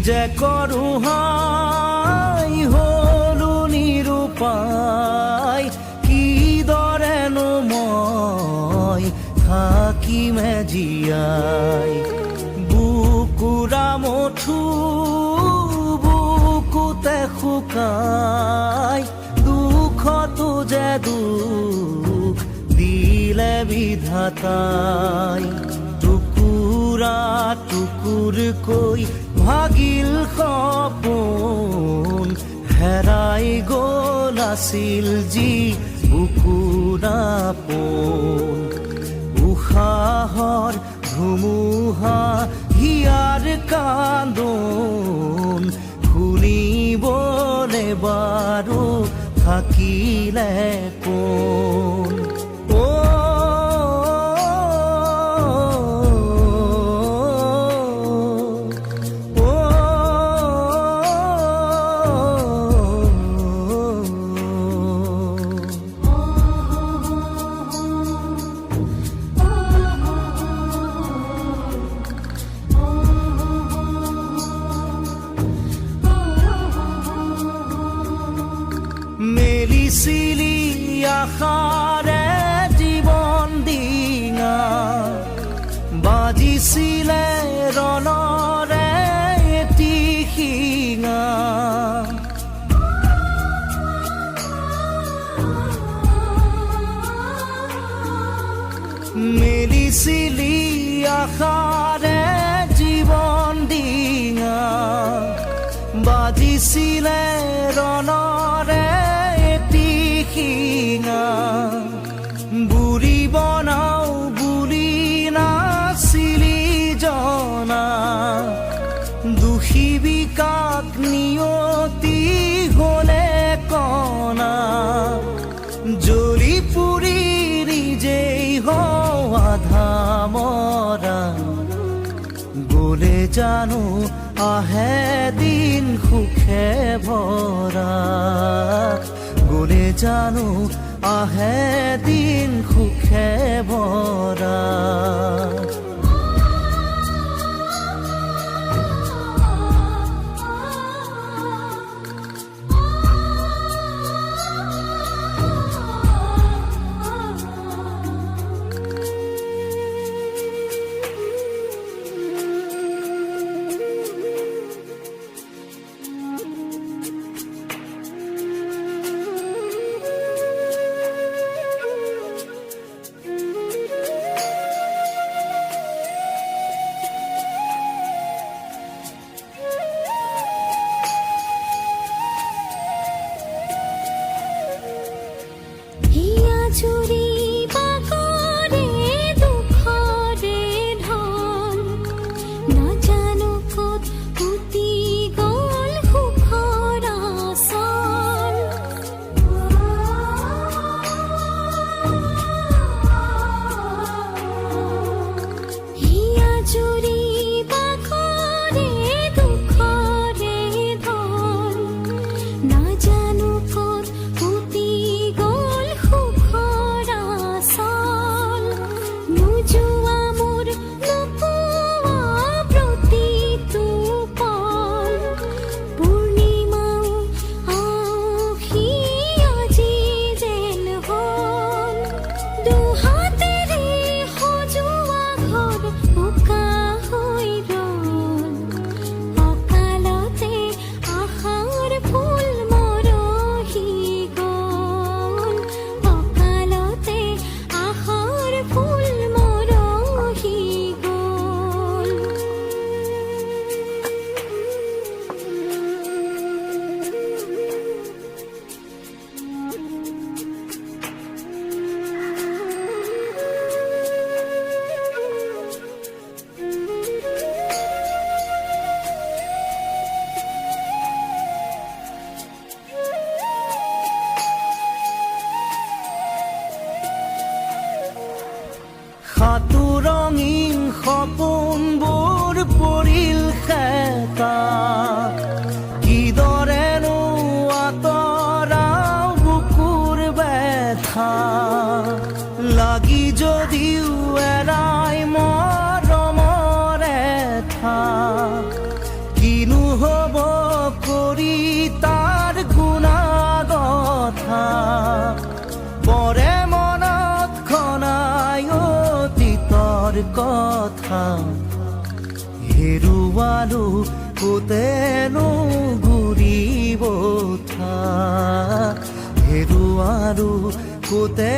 যে কৰো হাই হলো নিৰুপায় কিদৰেনো মই থাকিমে জীয়াই বুকুৰা মঠু বুকুতে শুকাই দুখতো যে দুখ দিলে বিধাতাই টুকুৰা টুকুৰকৈ ভাগিল সপোন হেৰাই গ'ল আছিল যি বুকুৰা পোন উশাহৰ ধুমুহা হিয়াৰ কান্দোন শুনিবলে বাৰু থাকিলে কোন মেলিছিলি আশাৰে জীৱন দিঙা বাজিছিলে ৰণৰে এটি শিঙা মেলিছিলি আশাৰে জীৱন দিঙা বাজিছিলে ৰণৰে বুঢ়ী বনাও বুলি নাছিলি জনা দোষী বিকাক নিয়তি হলে কণা জ্বলি পুৰি নিজেই আধা মৰা গলে জানো আহে দিন সুখে ভৰা গলে জানো আহে দিন সুখে ভৰা ৰঙীন সপোনবোৰ পৰিল খেতা কিদৰেনো আঁতৰাও বুকুৰ ব্যথা লাগি যদিও এৰাই মৰমৰ এঠা কিনো আৰু কোতেনো ঘূৰিব থা হেৰু আৰু কোতে